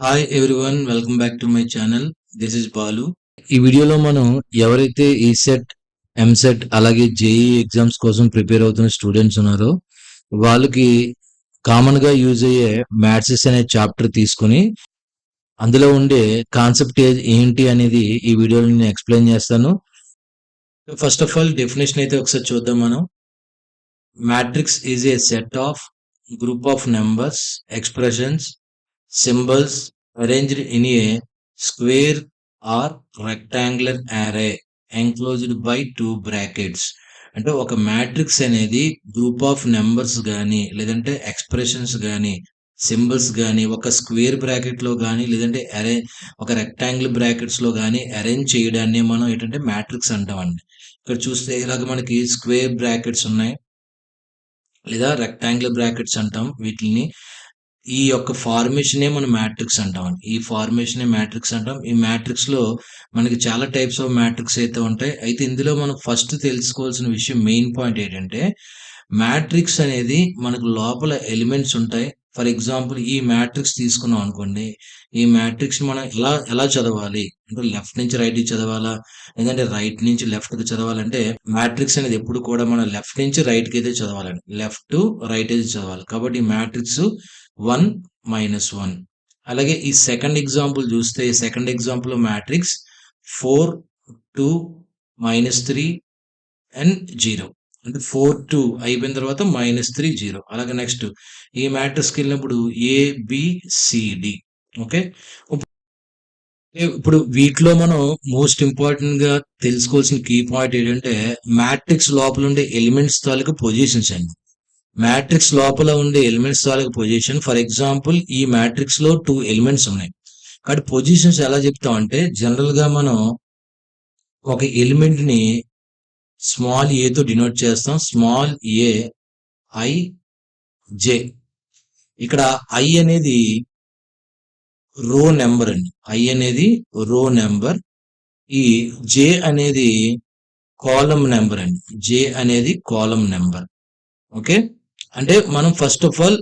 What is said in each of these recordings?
Hi everyone, welcome back to my channel. This is Balu. ఈ వీడియోలో మనం ఎవరైతే ఈసెట్, ఎంసెట్ అలాగే జేఈ ఎగ్జామ్స్ కోసం ప్రిపేర్ అవుతున్న స్టూడెంట్స్ ఉన్నారో వాళ్ళకి కామన్ గా యూజ్ అయ్యే మ్యాట్రిసెస్ అనే చాప్టర్ తీసుకుని అందులో ఉండే కాన్సెప్ట్ ఏంటి అనేది ఈ వీడియోలో నేను ఎక్స్ప్లెయిన్ చేస్తాను. ఫస్ట్ ఆఫ్ ఆల్ డెఫినేషన్ అయితే ఒకసారి చూద్దాం మనం. Matrix is a set of group of numbers, expressions, symbols arranged in a square or rectangular array enclosed by two brackets. అంటే ఒక మ్యాట్రిక్స్ అనేది గ్రూప్ ఆఫ్ నెంబర్స్ కానీ లేదంటే ఎక్స్ప్రెషన్స్ కానీ సింబల్స్ కానీ ఒక స్క్వేర్ బ్రాకెట్ లో కానీ లేదంటే ఒక రెక్టాంగిల్ బ్రాకెట్స్ లో కానీ అరేంజ్ చేయడాన్ని మనం ఏంటంటే మ్యాట్రిక్స్ అంటామండి. ఇక్కడ చూస్తే ఇలాగ మనకి స్క్వేర్ బ్రాకెట్స్ ఉన్నాయి లేదా రెక్టాంగిల్ బ్రాకెట్స్ అంటాం వీటిని. ఈ యొక్క ఫార్మేషనే మనం మ్యాట్రిక్స్ అంటాం. ఈ ఫార్మేషనే మ్యాట్రిక్స్ అంటాం. ఈ మ్యాట్రిక్స్ లో మనకి చాలా టైప్స్ ఆఫ్ మ్యాట్రిక్స్ అయితే ఉంటాయి. అయితే ఇందులో మనం ఫస్ట్ తెలుసుకోవాల్సిన విషయం, మెయిన్ పాయింట్ ఏంటంటే మ్యాట్రిక్స్ అనేది మనకు లోపల ఎలిమెంట్స్ ఉంటాయి. ఫర్ ఎగ్జాంపుల్ ఈ మ్యాట్రిక్స్ తీసుకున్నాం అనుకోండి, ఈ మ్యాట్రిక్స్ మనం ఎలా చదవాలి అంటే లెఫ్ట్ నుంచి రైట్ కి చదవాలా లేదంటే రైట్ నుంచి లెఫ్ట్ కి చదవాలంటే మ్యాట్రిక్స్ అనేది ఎప్పుడు కూడా మనం లెఫ్ట్ నుంచి రైట్ కి అయితే చదవాలండి. లెఫ్ట్ టు రైట్ అయితే చదవాలి. కాబట్టి ఈ మ్యాట్రిక్స్ 1 -1. అలాగే ఈ సెకండ్ ఎగ్జాంపుల్ చూస్తే ఈ సెకండ్ ఎగ్జాంపుల్ మ్యాట్రిక్స్ 4 2 -3 అండ్ 0 అంటే 4 2 అయిపోయిన తర్వాత -3 0. అలాగే నెక్స్ట్ ఈ మ్యాట్రిక్స్కి వెళ్ళినప్పుడు ABCD. ఓకే, ఇప్పుడు వీటిలో మనం మోస్ట్ ఇంపార్టెంట్ గా తెలుసుకోవాల్సిన కీ పాయింట్ ఏంటంటే మ్యాట్రిక్స్ లోపల ఉండే ఎలిమెంట్స్ తాలూకు పొజిషన్స్ అండి. మ్యాట్రిక్స్ లోపల ఉండే ఎలిమెంట్స్ తాలూకు పొజిషన్. ఫర్ ఎగ్జాంపుల్ ఈ మ్యాట్రిక్స్ లో 2 ఎలిమెంట్స్ ఉన్నాయి కాబట్టి పొజిషన్స్ ఎలా చెప్తాం అంటే జనరల్ గా మనం ఒక ఎలిమెంట్ ని స్మాల్ ఏ తో డినోట్ చేస్తాం. స్మాల్ ఏ ఐ జే. ఇక్కడ ఐ అనేది రో నెంబర్ అండి. ఐ అనేది రో నెంబర్. ఈ జే అనేది కాలం నెంబర్ అండి. జే అనేది కాలం నెంబర్. ఓకే, అంటే మనం ఫస్ట్ ఆఫ్ ఆల్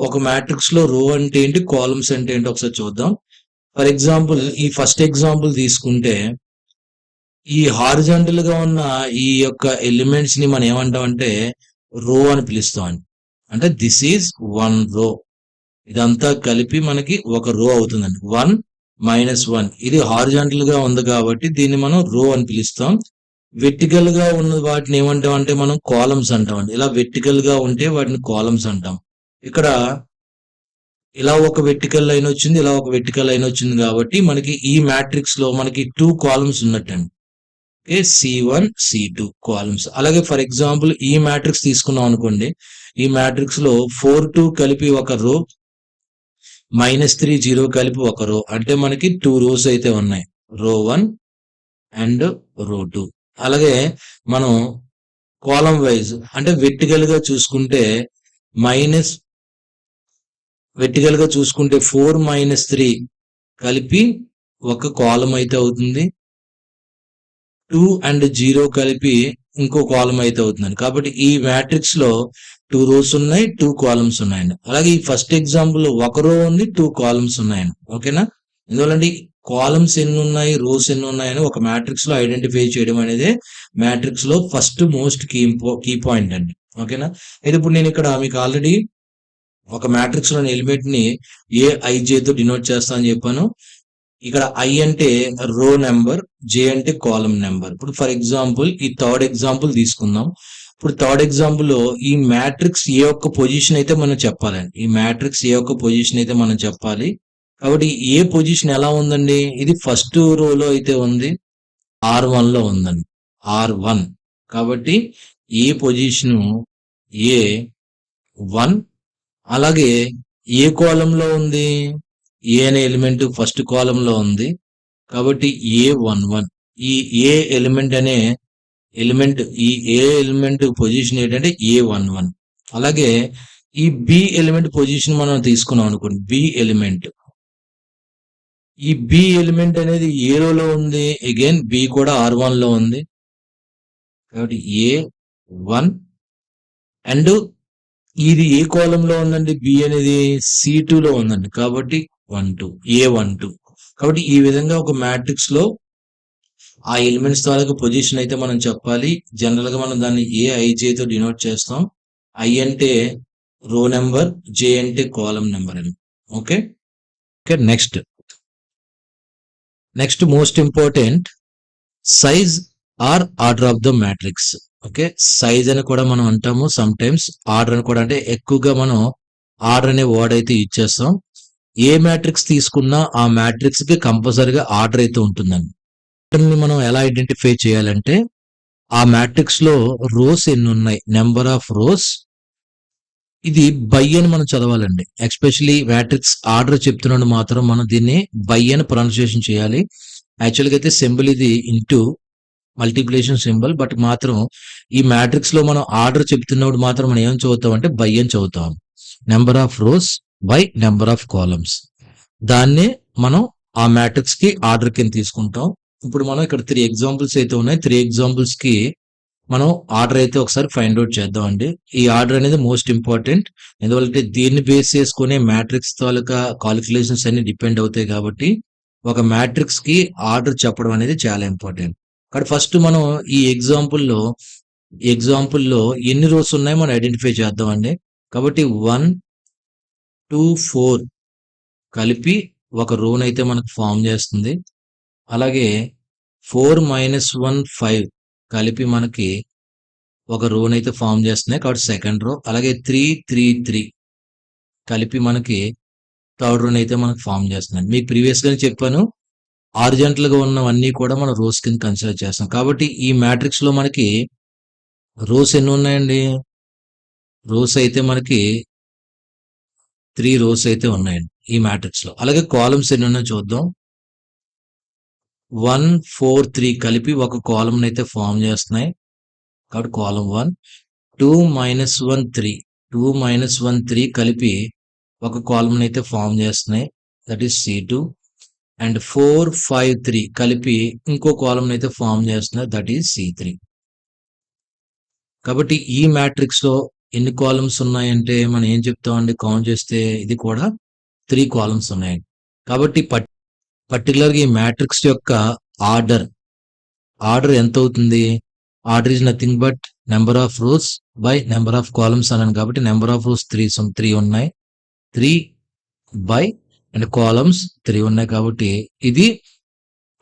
ఒక మ్యాట్రిక్స్ లో రో అంటే ఏంటి, కాలమ్స్ అంటే ఏంటి ఒకసారి చూద్దాం. ఫర్ ఎగ్జాంపుల్ ఈ ఫస్ట్ ఎగ్జాంపుల్ తీసుకుంటే ఈ హారిజాంటల్ గా ఉన్న ఈ యొక్క ఎలిమెంట్స్ ని మనం ఏమంటాం అంటే రో అని పిలుస్తాం. అంటే దిస్ ఈజ్ 1 రో. ఇదంతా కలిపి మనకి ఒక రో అవుతుందండి. 1 -1. ఇది హారిజాంటల్ గా ఉంది కాబట్టి దీన్ని మనం రో అని పిలుస్తాం. వెర్టికల్ గా ఉన్న వాటిని ఏమంటాం అంటే మనం కాలమ్స్ అంటామండి. ఇలా వెర్టికల్ గా ఉంటే వాటిని కాలమ్స్ అంటాం. ఇక్కడ ఇలా ఒక వెర్టికల్ లైన్ వచ్చింది, ఇలా ఒక వెర్టికల్ లైన్ వచ్చింది కాబట్టి మనకి ఈ మ్యాట్రిక్స్ లో మనకి 2 కాలమ్స్ ఉన్నట్టండి. Okay, C1 C2 columns. అలాగే ఫర్ ఎగ్జాంపుల్ ఈ మ్యాట్రిక్స్ తీసుకున్నాం అనుకోండి, ఈ మ్యాట్రిక్స్ లో 4 2 కలిపి ఒక రో, -3 0 కలిపి ఒక రో. అంటే మనకి 2 రోస్ అయితే ఉన్నాయి, రో 1 అండ్ రో 2. అలాగే మనం కాలం వైజ్ అంటే వెర్టికల్ గా చూసుకుంటే వెర్టికల్ గా చూసుకుంటే 4 -3 కలిపి ఒక కాలం అయితే అవుతుంది. 2 అండ్ 0 కలిపి ఇంకో కాలం అయితే అవుతుందండి. కాబట్టి ఈ మ్యాట్రిక్స్ లో 2 రోస్ ఉన్నాయి, 2 కాలమ్స్ ఉన్నాయండి. అలాగే ఈ ఫస్ట్ ఎగ్జాంపుల్ లో ఒక రో ఉంది, 2 కాలమ్స్ ఉన్నాయండి. ఓకేనా, ఎందువల్లంటే కాలమ్స్ ఎన్ని ఉన్నాయి, రోస్ ఎన్ని ఉన్నాయని ఒక మ్యాట్రిక్స్ లో ఐడెంటిఫై చేయడం అనేది మ్యాట్రిక్స్ లో ఫస్ట్ మోస్ట్ కీ పాయింట్ అండి. ఓకేనా, అయితే ఇప్పుడు నేను ఇక్కడ మీకు ఆల్రెడీ ఒక మ్యాట్రిక్స్ లోని ఎలిమెంట్ ని ఏఐజే తో డినోట్ చేస్తా అని చెప్పాను. ఇక్కడ ఐ అంటే రో నెంబర్, జే అంటే కాలం నెంబర్. ఇప్పుడు ఫర్ ఎగ్జాంపుల్ ఈ థర్డ్ ఎగ్జాంపుల్ తీసుకుందాం. ఇప్పుడు థర్డ్ ఎగ్జాంపుల్ లో ఈ మ్యాట్రిక్స్ ఏ యొక్క పొజిషన్ అయితే మనం చెప్పాలండి. ఈ మ్యాట్రిక్స్ ఏ యొక్క పొజిషన్ అయితే మనం చెప్పాలి. కాబట్టి ఏ పొజిషన్ ఎలా ఉందండి, ఇది ఫస్ట్ రోలో అయితే ఉంది, R1 లో ఉందండి, R1. కాబట్టి ఏ పొజిషన్ A1. అలాగే ఏ కాలంలో ఉంది, ఏ అనే ఎలిమెంట్ ఫస్ట్ కాలంలో ఉంది కాబట్టి A11. ఈ ఏ ఎలిమెంట్ అనే ఎలిమెంట్, ఈ ఏ ఎలిమెంట్ పొజిషన్ ఏంటంటే A11. అలాగే ఈ బి ఎలిమెంట్ పొజిషన్ మనం తీసుకున్నాం అనుకోండి, బి ఎలిమెంట్. ఈ బి ఎలిమెంట్ అనేది ఏ రోలో ఉంది, అగైన్ బి కూడా R1 లో ఉంది కాబట్టి A1. అండ్ ఇది ఏ కాలంలో ఉందండి, బి అనేది C2 లో ఉందండి కాబట్టి 12 A12. కాబట్టి ఈ విధంగా ఒక మ్యాట్రిక్స్ లో ఆ ఎలిమెంట్స్ తాలూకు పొజిషన్ అయితే మనం చెప్పాలి. జనరల్ గా మనం దాన్ని AIJ తో డినోట్ చేస్తాం. I అంటే రో నెంబర్, J అంటే కాలం నెంబర్ అని. Okay okay next most important size are order of the matrix. Okay, size అని కూడా మనం అంటాము, సమ్ టైమ్స్ ఆర్డర్ అని కూడా, అంటే ఎక్కువగా మనం ఆర్డర్ అనే వర్డ్ అయితే ఇచ్చేస్తాం. ఏ మ్యాట్రిక్స్ తీసుకున్నా ఆ మ్యాట్రిక్స్ కి కంపల్సరీగా ఆర్డర్ అయితే ఉంటుందండి. మనం ఎలా ఐడెంటిఫై చేయాలంటే ఆ మ్యాట్రిక్స్ లో రోస్ ఎన్ని ఉన్నాయి, నెంబర్ ఆఫ్ రోస్, ఇది బై అని మనం చదవాలండి. ఎస్పెషలీ మ్యాట్రిక్స్ ఆర్డర్ చెప్తున్నాడు మాత్రం మనం దీన్ని బై అని ప్రొనౌన్సియేషన్ చేయాలి. యాక్చువల్గా అయితే సింబల్ ఇది ఇంటూ మల్టిప్లికేషన్ సింబల్, బట్ మాత్రం ఈ మ్యాట్రిక్స్ లో మనం ఆర్డర్ చెప్తున్నప్పుడు మాత్రం మనం ఏం చదువుతాం అంటే బై అని చదువుతాం. Number of rose by number of columns, దాన్నే మనం ఆ మ్యాట్రిక్స్ కి ఆర్డర్ కింద తీసుకుంటాం. ఇప్పుడు మనం ఇక్కడ 3 ఎగ్జాంపుల్స్ అయితే ఉన్నాయి. 3 ఎగ్జాంపుల్స్ కి మనం ఆర్డర్ అయితే ఒకసారి ఫైండ్ అవుట్ చేద్దాం అండి. ఈ ఆర్డర్ అనేది మోస్ట్ ఇంపార్టెంట్, ఎందుకంటే దీన్ని బేస్ చేసుకునే మ్యాట్రిక్స్ తాలూకా కాలిక్యులేషన్స్ అన్ని డిపెండ్ అవుతాయి. కాబట్టి ఒక మ్యాట్రిక్స్ కి ఆర్డర్ చెప్పడం అనేది చాలా ఇంపార్టెంట్. కాబట్టి ఫస్ట్ మనం ఈ ఎగ్జాంపుల్లో ఎన్ని రోస్ ఉన్నాయో మనం ఐడెంటిఫై చేద్దాం అండి. కాబట్టి 1, 2, 4 కలిపి ఒక రోన్ అయితే మనకు ఫామ్ చేస్తుంది. అలాగే 4 - 1 5 కలిపి మనకి ఒక రోన్ అయితే ఫామ్ చేస్తున్నాయి, కాబట్టి సెకండ్ రో. అలాగే 3, 3, 3 కలిపి మనకి థర్డ్ రోన్ అయితే మనకు ఫామ్ చేస్తున్నాయి. మీకు ప్రీవియస్ గానే చెప్పాను, హారిజాంటల్ గా ఉన్నవన్నీ కూడా మనం రోస్ కింద కన్సిడర్ చేస్తాం. కాబట్టి ఈ మ్యాట్రిక్స్ లో మనకి రోస్ ఎన్ని ఉన్నాయండి, రోస్ అయితే మనకి 3 రోస్ అయితే ఉన్నాయండి ఈ మ్యాట్రిక్స్ లో. అలాగే కాలమ్స్ ఎన్ని ఉన్నాయో చూద్దాం. 1, 4, 3 కలిపి ఒక కాలమ్ అయితే ఫామ్ చేస్తున్నాయి, కాబట్టి కాలమ్ 1. 2 - 1 3, 2 - 1 3 కలిపి ఒక కాలమ్ అయితే ఫామ్ చేస్తున్నాయి, దట్ ఈస్ C2. అండ్ 4, 5, 3 కలిపి ఇంకో కాలమ్ అయితే ఫామ్ చేస్తున్నాయి, దట్ ఈస్ C3. కాబట్టి ఈ మ్యాట్రిక్స్ లో ఎన్ని కాలమ్స్ ఉన్నాయంటే మనం ఏం చెప్తామండి, కౌంట్ చేస్తే ఇది కూడా 3 కాలమ్స్ ఉన్నాయండి. కాబట్టి పర్టికులర్ గా ఈ మ్యాట్రిక్స్ యొక్క ఆర్డర్ ఎంత అవుతుంది, order is nothing but number of rose by number of columns అన్నాను. కాబట్టి నెంబర్ ఆఫ్ రోస్ 3 ఉన్నాయి, 3 బై అండ్ కాలమ్స్ 3 ఉన్నాయి. కాబట్టి ఇది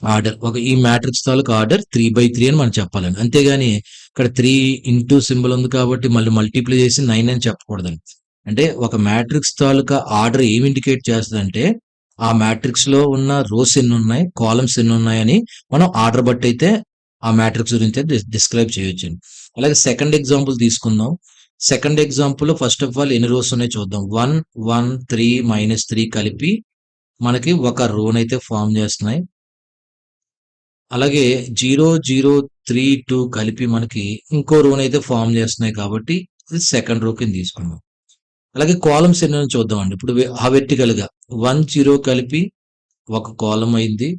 ఆర్డర్, ఈ మ్యాట్రిక్స్ తాలూకు ఆర్డర్ 3/3 అని మనం చెప్పాలండి. అంతేగాని ఇక్కడ 3 ఇంటూ సింబల్ ఉంది కాబట్టి మళ్ళీ మల్టిప్లై చేసి 9 అని చెప్పకూడదండి. అంటే ఒక మ్యాట్రిక్స్ తాలూకా ఆర్డర్ ఏమి ఇండికేట్ చేస్తుందంటే ఆ మ్యాట్రిక్స్ లో ఉన్న రోస్ ఎన్ని ఉన్నాయి, కాలమ్స్ ఎన్ని ఉన్నాయని మనం ఆర్డర్ బట్టి అయితే ఆ మ్యాట్రిక్స్ గురించి డిస్క్రైబ్ చేయొచ్చు. అలాగే సెకండ్ ఎగ్జాంపుల్ తీసుకుందాం. Second example first of all ఎన్ని రోస్ ఉన్నాయో చూద్దాం. 1, 1, 3 - 3 కలిపి మనకి ఒక రోన్ అయితే ఫామ్ చేస్తున్నాయి. అలాగే 0, 0, 3, 2 కలిపి మనకి ఇంకో రోన్ అయితే ఫామ్ చేస్తున్నాయి, కాబట్టి ఇది సెకండ్ రో కింద తీసుకున్నాం. అలాగే కాలమ్స్ ఎన్ని చూద్దాం అండి. ఇప్పుడు వర్టికల్ గా 1, 0 కలిపి ఒక కాలం అయింది.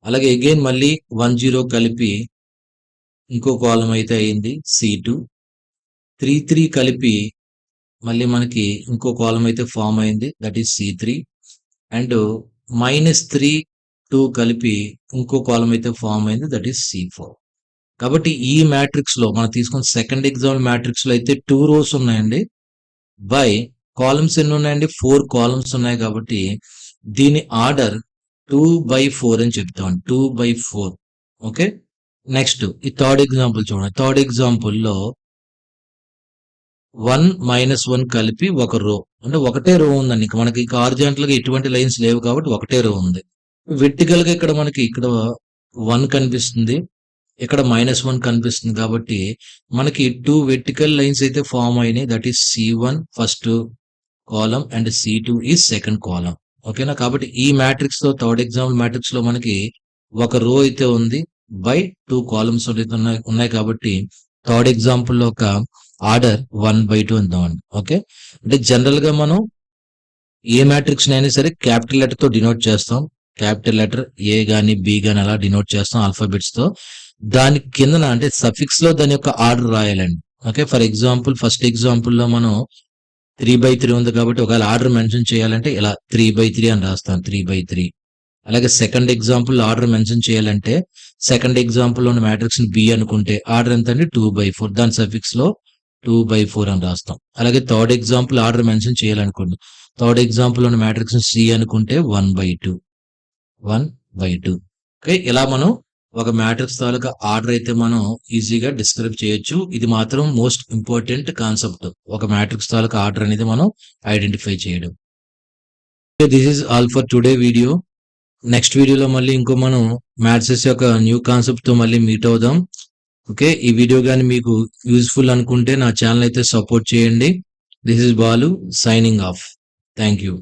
అలాగే అగైన్ మళ్ళీ 1, 0 కలిపి ఇంకో కాలం అయితే అయింది, C2. 3, 3 కలిపి మళ్ళీ మనకి ఇంకో కాలం అయితే ఫామ్ అయింది, దట్ ఈస్ C3. అండ్ -3, 2 కలిపి ఇంకో కాలం అయితే ఫామ్ అయింది, దట్ ఈస్ C4. కాబట్టి ఈ మ్యాట్రిక్స్ లో మనం తీసుకున్న సెకండ్ ఎగ్జాంపుల్ మ్యాట్రిక్స్ లో అయితే 2 రోస్ ఉన్నాయండి, బై కాలమ్స్ ఎన్ని ఉన్నాయండి, 4 కాలమ్స్ ఉన్నాయి. కాబట్టి దీని ఆర్డర్ 2/4 అని చెప్తాం, 2/4. ఓకే, నెక్స్ట్ ఈ థర్డ్ ఎగ్జాంపుల్ చూడండి. థర్డ్ ఎగ్జాంపుల్ లో 1 - 1 కలిపి ఒక రో, అంటే ఒకటే రో ఉందండి. మనకి హారిజాంటల్ గా ఎటువంటి లైన్స్ లేవు కాబట్టి ఒకటే రో ఉంది. వెర్టికల్ గా ఇక్కడ మనకి 1 కనిపిస్తుంది, ఇక్కడ -1 కనిపిస్తుంది. కాబట్టి మనకి 2 వెర్టికల్ లైన్స్ అయితే ఫామ్ అయినాయి, that is C1 first column and C2 is second column. ఓకేనా, కాబట్టి ఈ మ్యాట్రిక్స్ లో థర్డ్ ఎగ్జాంపుల్ మ్యాట్రిక్స్ లో మనకి ఒక రో అయితే ఉంది, బై 2 కాలమ్స్ ఉన్నాయి. కాబట్టి థర్డ్ ఎగ్జాంపుల్ లో ఒక ఆర్డర్ 1/2 అందామండి. ఓకే, అంటే జనరల్ గా మనం ఏ మ్యాట్రిక్స్ అయినా సరే క్యాపిటల్ లెటర్ తో డినోట్ చేస్తాం. క్యాపిటల్ లెటర్ ఏ గాని బి గాని అలా డినోట్ చేస్తాం ఆల్ఫాబెట్స్ తో. దాని కిందన అంటే సఫిక్స్ లో దాని యొక్క ఆర్డర్ రాయాలండి. Okay, for example first example లో మనం 3/3 ఉంది కాబట్టి ఒకవేళ ఆర్డర్ మెన్షన్ చేయాలంటే ఇలా 3/3 అని రాస్తాను. 3/3. అలాగే సెకండ్ ఎగ్జాంపుల్ ఆర్డర్ మెన్షన్ చేయాలంటే సెకండ్ ఎగ్జాంపుల్ ఉన్న మ్యాట్రిక్స్ బి అనుకుంటే ఆర్డర్ ఎంత అండి 2/4. దాని సఫిక్స్ లో 2/4 అని రాస్తాం. అలాగే థర్డ్ ఎగ్జాంపుల్ ఆర్డర్ మెన్షన్ చేయాలనుకోండి. థర్డ్ ఎగ్జాంపుల్ ఉన్న మ్యాట్రిక్స్ సి అనుకుంటే 1/2. ఓకే, ఇలా మనం ఒక మ్యాట్రిక్స్ తాలూకా ఆర్డర్ అయితే మనం ఈజీగా డిస్క్రైబ్ చేయొచ్చు. ఇది మాత్రం మోస్ట్ ఇంపార్టెంట్ కాన్సెప్ట్. ఒక మ్యాట్రిక్స్ తాలూకా ఆర్డర్ అనేది మనం ఐడెంటిఫై చేయడం. This is all for today video. Next వీడియోలో మళ్ళీ ఇంకో మనం మ్యాట్రిసెస్ యొక్క న్యూ కాన్సెప్ట్ తో మళ్ళీ మీట్ అవుదాం. ఓకే, ఈ వీడియో కానీ మీకు యూస్ఫుల్ అనుకుంటే నా ఛానల్ అయితే సపోర్ట్ చేయండి. This is Balu signing off. Thank you.